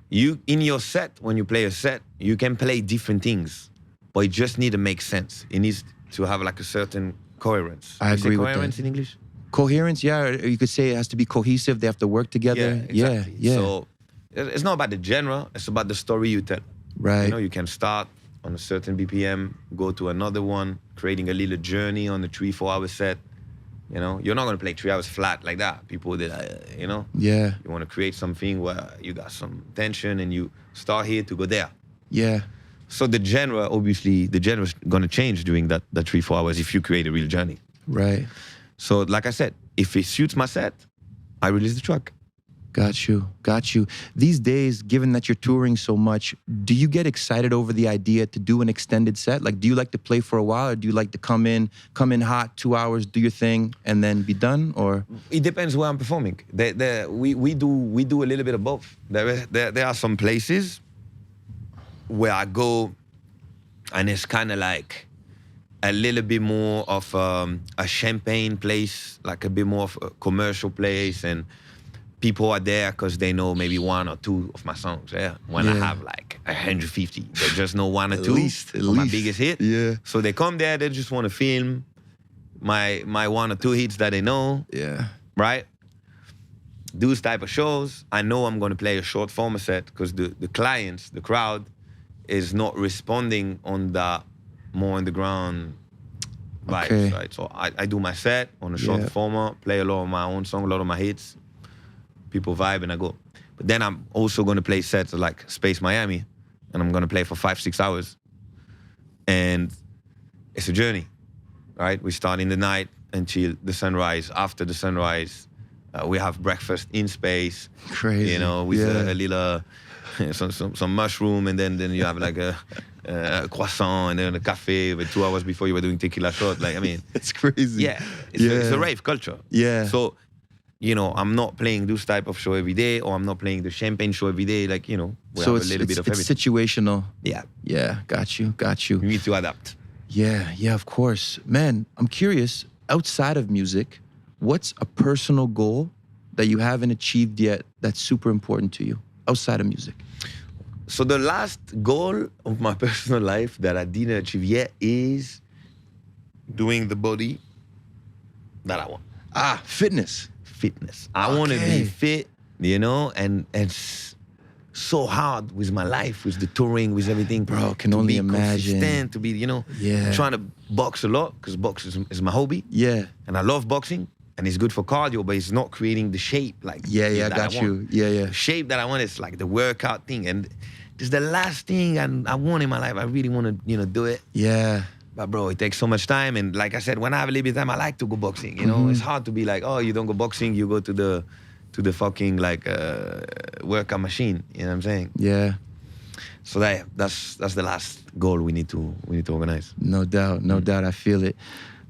You, in your set, when you play a set, you can play different things, but it just need to make sense. It needs to have like a certain coherence. I agree with that. Coherence in English? Coherence, yeah. Or you could say it has to be cohesive. They have to work together. Yeah, exactly. Yeah. So it's not about the genre. It's about the story you tell. Right. You know, you can start on a certain BPM, go to another one, creating a little journey on a 3-4 hour set. You know, you're not gonna play 3 hours flat like that. People that, you know? Yeah. You wanna create something where you got some tension and you start here to go there. Yeah. So the genre, obviously, the genre is gonna change during that 3-4 hours if you create a real journey. Right. So like I said, if it suits my set, I release the track. Got you. These days, given that you're touring so much, do you get excited over the idea to do an extended set? Like, do you like to play for a while, or do you like to come in hot, 2 hours, do your thing, and then be done? Or it depends where I'm performing. We do a little bit of both. There are some places where I go, and it's kind of like a little bit more of a champagne place, like a bit more of a commercial place, and people are there because they know maybe 1 or 2 of my songs. Yeah, when I have like 150, they just know 1 or 2 of my biggest hit. Yeah. So they come there, they just want to film my 1 or 2 hits that they know. Yeah. Right? Those type of shows, I know I'm going to play a short format set because the clients, the crowd, is not responding on that more on the ground vibes. Okay. Right? So I do my set on a short format, play a lot of my own song, a lot of my hits. People vibe and I go. But then I'm also going to play sets like Space Miami, and I'm going to play for 5-6 hours. And it's a journey, right? We start in the night until the sunrise. After the sunrise, we have breakfast in space. Crazy. You know, with a little, some mushroom, and then you have like a croissant and then a cafe. But 2 hours before you were doing tequila shot. Like, I mean. It's crazy. Yeah. It's a rave culture. Yeah. So, you know, I'm not playing this type of show every day, or I'm not playing the champagne show every day. Like, you know, we have a little bit of everything. It's situational. Yeah. Yeah, got you. You need to adapt. Yeah, of course. Man, I'm curious, outside of music, what's a personal goal that you haven't achieved yet that's super important to you, outside of music? So the last goal of my personal life that I didn't achieve yet is doing the body that I want. Fitness. I want to be fit, you know, and it's so hard with my life, with the touring, with everything. Bro, can only imagine. Consistent, to be, you know, trying to box a lot, because box is my hobby. Yeah. And I love boxing, and it's good for cardio, but it's not creating the shape like I got you. Yeah. The shape that I want is like the workout thing, and it's the last thing I want in my life. I really want to, you know, do it. Yeah. But bro, it takes so much time, and like I said, when I have a little bit of time, I like to go boxing. You know, it's hard to be like, oh, you don't go boxing, you go to the fucking like workout machine. You know what I'm saying? Yeah. So that's the last goal we need to organize. No doubt, I feel it.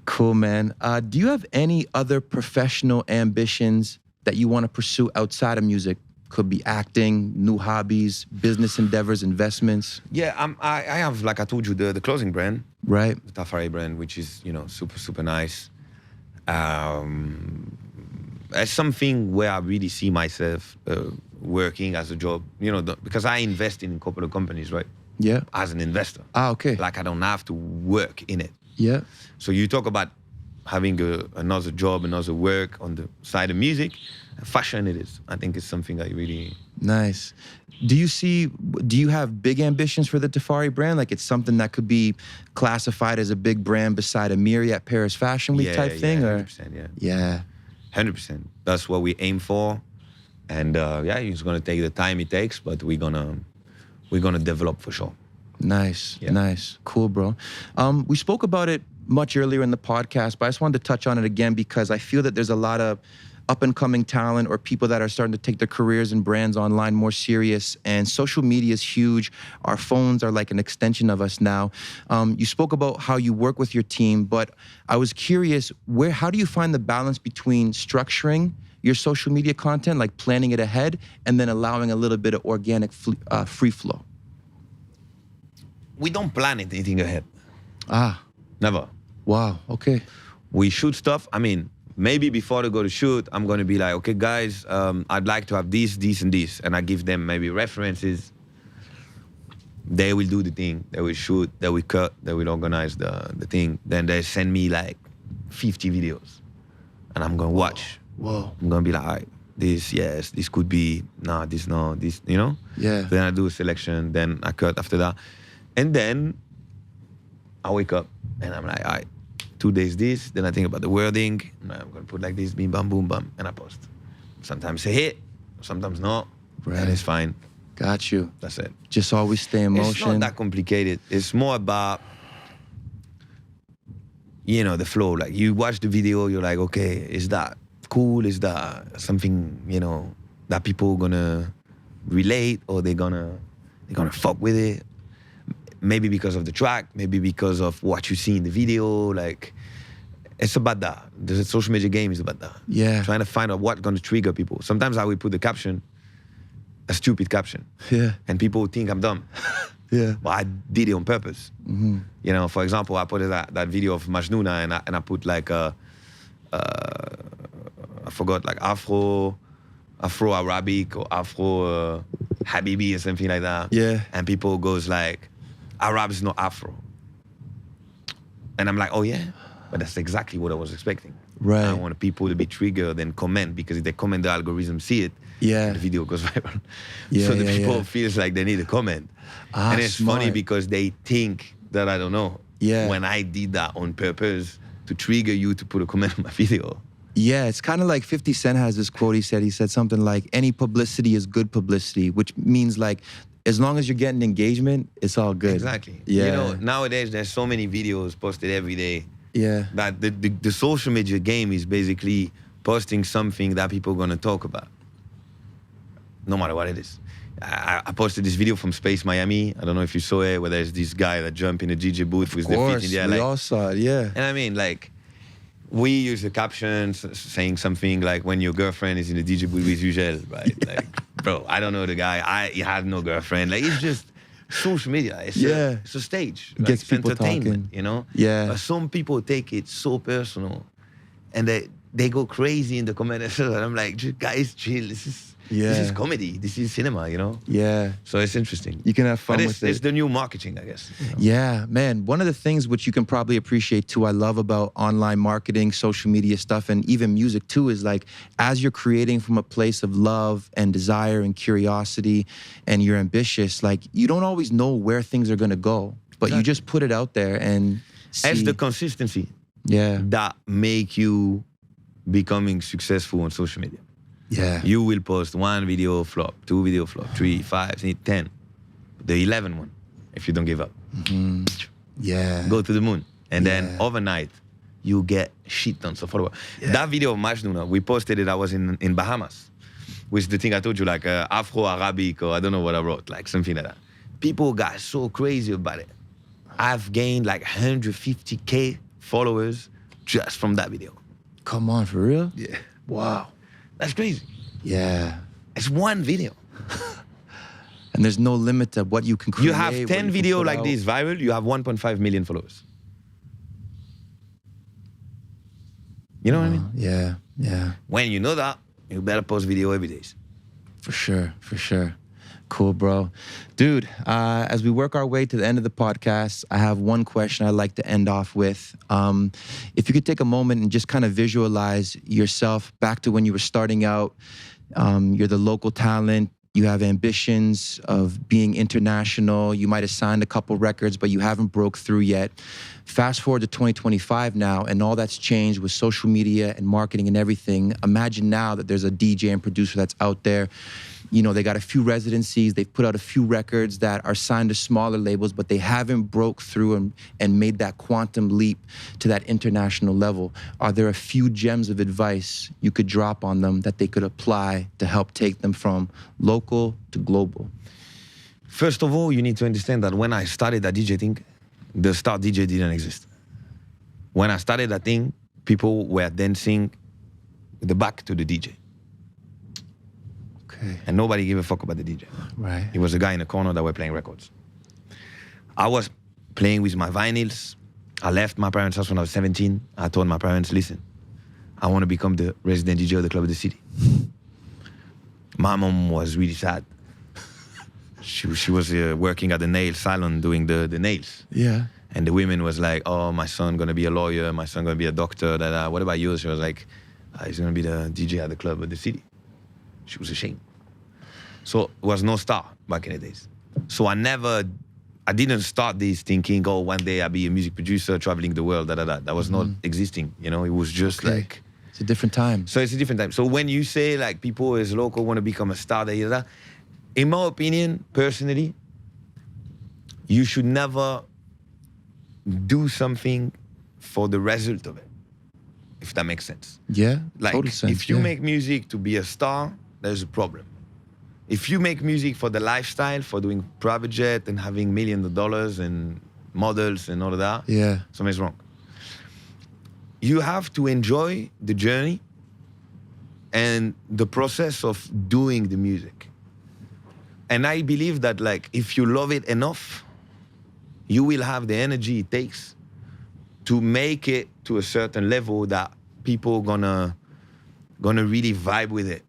Cool, man. Do you have any other professional ambitions that you want to pursue outside of music? Could be acting, new hobbies, business endeavors, investments. Yeah, I have, like I told you, the clothing brand. Right. The Tafari brand, which is, you know, super nice. It's something where I really see myself working as a job, you know, because I invest in a couple of companies, right? Yeah. As an investor. Okay. Like I don't have to work in it. Yeah. So you talk about having another job, another work on the side of music. Fashion it is. I think it's something I really... Nice. Do you have big ambitions for the Tafari brand? Like it's something that could be classified as a big brand beside a Miri at Paris Fashion Week type thing? 100%, yeah. 100%. That's what we aim for. And it's gonna take the time it takes, but we're gonna develop for sure. Nice. Cool, bro. We spoke about it much earlier in the podcast, but I just wanted to touch on it again because I feel that there's a lot of up-and-coming talent or people that are starting to take their careers and brands online more serious, and social media is huge. Our phones are like an extension of us now. You spoke about how you work with your team, but I was curious, how do you find the balance between structuring your social media content, like planning it ahead, and then allowing a little bit of organic free flow? We don't plan anything ahead. Never. Wow, okay. We shoot stuff. I mean, maybe before they go to shoot, I'm going to be like, okay, guys, I'd like to have this, and this. And I give them maybe references. They will do the thing. They will shoot, they will cut, they will organize the thing. Then they send me like 50 videos. And I'm going to watch. Whoa. I'm going to be like, all right, this, yes, this could be, nah, this, no, this, you know? Yeah. Then I do a selection, then I cut after that. And then I wake up and I'm like, all right, 2 days this, then I think about the wording, and I'm gonna put like this, bim, bam, boom, bam, and I post. Sometimes a hit, sometimes not, and it's fine. Got you. That's it. Just always stay in motion. It's not that complicated. It's more about you know, the flow. Like you watch the video, you're like, okay, is that cool? Is that something, you know, that people gonna relate, or they're gonna fuck with it? Maybe because of the track, maybe because of what you see in the video. Like, it's about that. The social media game is about that. Yeah. Trying to find out what's gonna trigger people. Sometimes I will put the caption, a stupid caption. Yeah. And people think I'm dumb. Yeah. But I did it on purpose. Mm-hmm. You know, for example, I put that video of Majnouna and I put like I forgot, like Afro Arabic or Afro Habibi or something like that. Yeah. And people goes like, Arab is not Afro. And I'm like, oh yeah? But that's exactly what I was expecting. Right. I want people to be triggered and comment, because if they comment, the algorithm see it. Yeah. And the video goes viral. Yeah, So the yeah, people yeah. feels like they need to comment. And it's smart. funny because they think that I don't know. Yeah. When I did that on purpose to trigger you to put a comment on my video. Yeah, it's kind of like 50 Cent has this quote. He said something like, any publicity is good publicity, which means like, as long as you're getting engagement, it's all good. Exactly. Yeah. You know, nowadays there's so many videos posted every day. Yeah. That the social media game is basically posting something that people are gonna talk about, no matter what it is. I posted this video from Space Miami. I don't know if you saw it, where there's this guy that jump in a DJ booth with the feet in the air. We Like, all saw it, yeah. and I mean, like, we use the captions saying something like, when your girlfriend is in the DJ booth with Hugel, right? Yeah. Like, bro, I don't know the guy. He had no girlfriend. Like, it's just social media. It's a stage. Like, Gets it's people entertainment, talking. you know? Yeah. But some people take it so personal, and they go crazy in the comments. And I'm like, guys, chill. This is comedy. This is cinema, you know? Yeah. So it's interesting. You can have fun But with it. it's the new marketing, I guess. You know? Yeah, man. One of the things which you can probably appreciate too, I love about online marketing, social media stuff, and even music too, is like, as you're creating from a place of love and desire and curiosity, and you're ambitious, like, you don't always know where things are gonna go, but you just put it out there and see. It's the consistency that make you becoming successful on social media. Yeah. You will post one video flop, 2 video flop, 3, 5, 10. The 11th one, if you don't give up. Mm-hmm. Yeah. Go to the moon. And then overnight, you get shit tons of followers. Yeah. That video of Majnouna, we posted it, I was in Bahamas, which is the thing I told you, like Afro Arabic, or I don't know what I wrote, like something like that. People got so crazy about it. I've gained like 150K followers just from that video. Come on, for real? Yeah. Wow. That's crazy. Yeah. It's one video. And there's no limit to what you can create. You have 10 videos like this viral, you have 1.5 million followers. You know what I mean? Yeah, yeah. When you know that, you better post video every day. For sure, for sure. Cool, bro. Dude, as we work our way to the end of the podcast, I have one question I'd like to end off with. If you could take a moment and just kind of visualize yourself back to when you were starting out. You're the local talent. You have ambitions of being international. You might have signed a couple records, but you haven't broke through yet. Fast forward to 2025 now, and all that's changed with social media and marketing and everything. Imagine now that there's a DJ and producer that's out there. You know, they got a few residencies, they've put out a few records that are signed to smaller labels, but they haven't broke through and made that quantum leap to that international level. Are there a few gems of advice you could drop on them that they could apply to help take them from local to global? First of all, you need to understand that when I started that DJ thing, the star DJ didn't exist. When I started that thing, people were dancing with the back to the DJ. Okay. And nobody gave a fuck about the DJ. Right. It was a guy in the corner that were playing records. I was playing with my vinyls. I left my parents' house when I was 17. I told my parents, listen, I want to become the resident DJ of the club of the city. My mom was really sad. She was working at the nail salon doing the nails. Yeah. And the women was like, oh, my son gonna be a lawyer, my son gonna be a doctor. What about you? She was like, he's gonna be the DJ at the club of the city. She was ashamed. So it was no star back in the days. So I didn't start this thinking, oh, one day I'll be a music producer traveling the world, That was not existing, you know? It was just like... It's a different time. So it's a different time. So when you say like people as local want to become a star, in my opinion, personally, you should never do something for the result of it, if that makes sense. Yeah, Like, total sense. if you yeah. make music to be a star, there's a problem. If you make music for the lifestyle, for doing private jet and having millions of dollars and models and all of that, Yeah. something's wrong. You have to enjoy the journey and the process of doing the music. And I believe that, like, if you love it enough, you will have the energy it takes to make it to a certain level that people gonna really vibe with it.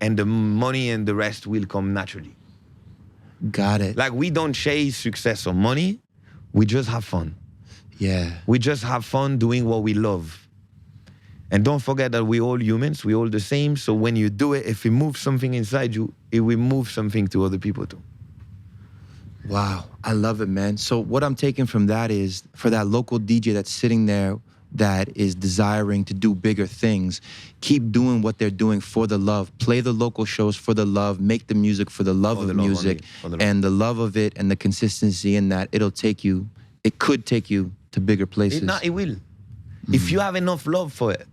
And the money and the rest will come naturally. Got it. Like, we don't chase success or money, we just have fun. Yeah. We just have fun doing what we love. And don't forget that we're all humans, we're all the same, so when you do it, if it moves something inside you, it will move something to other people too. Wow, I love it, man. So what I'm taking from that is, for that local DJ that's sitting there that is desiring to do bigger things, keep doing what they're doing for the love. Play the local shows for the love. Make the music for the love of music. And the love of it and the consistency in that, it could take you to bigger places. It will. If you have enough love for it,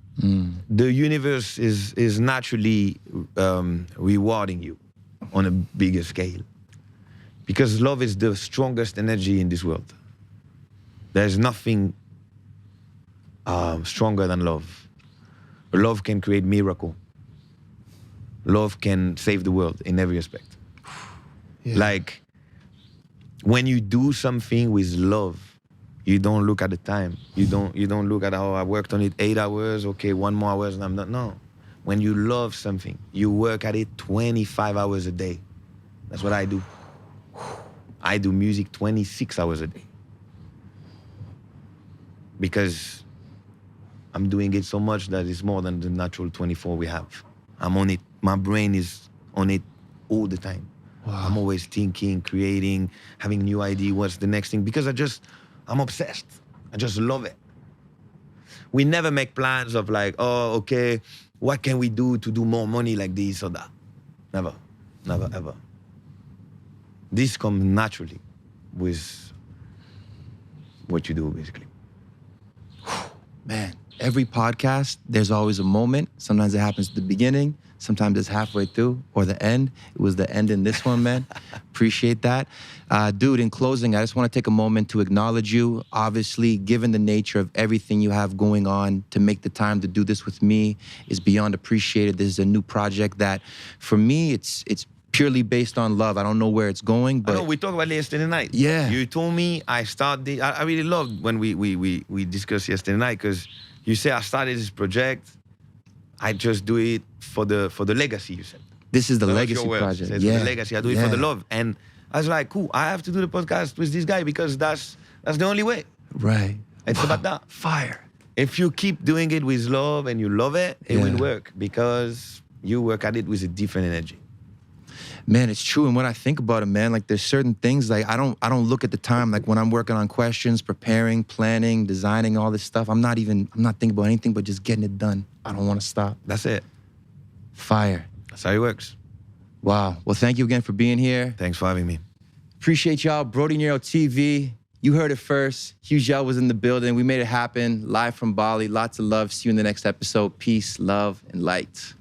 the universe is naturally rewarding you on a bigger scale. Because love is the strongest energy in this world. There's nothing stronger than love. Love can create miracle. Love can save the world in every aspect. Yeah. Like, when you do something with love, you don't look at the time. You don't look at, oh, I worked on it 8 hours, okay, 1 more hours and I'm done. No. When you love something, you work at it 25 hours a day. That's what I do. I do music 26 hours a day. Because I'm doing it so much that it's more than the natural 24 we have. I'm on it. My brain is on it all the time. Wow. I'm always thinking, creating, having new idea, what's the next thing, because I'm obsessed. I just love it. We never make plans of like, oh, okay, what can we do to do more money like this or that? Never, never, ever. This comes naturally with what you do, basically. Man, every podcast, there's always a moment. Sometimes it happens at the beginning. Sometimes it's halfway through or the end. It was the end in this one, man. Appreciate that. Dude, in closing, I just want to take a moment to acknowledge you. Obviously, given the nature of everything you have going on, to make the time to do this with me is beyond appreciated. This is a new project that, for me, it's purely based on love. I don't know where it's going, but... I know, we talked about it yesterday night. Yeah. You told me I really loved when we discussed yesterday night, because you say I started this project, I just do it for the legacy, you said. This is the That was legacy your words. project. It's Yeah. the legacy. I do it for the love. And I was like, cool, I have to do the podcast with this guy because that's the only way. Right. It's about that. Fire. If you keep doing it with love and you love it, it will work because you work at it with a different energy. Man, it's true. And when I think about it, man, like there's certain things, like I don't look at the time, like when I'm working on questions, preparing, planning, designing, all this stuff, I'm not thinking about anything but just getting it done. I don't want to stop. That's it. Fire. That's how it works. Wow. Well, thank you again for being here. Thanks for having me. Appreciate y'all. BRODIE NERO TV. You heard it first. Hugel was in the building. We made it happen. Live from Bali. Lots of love. See you in the next episode. Peace, love, and light.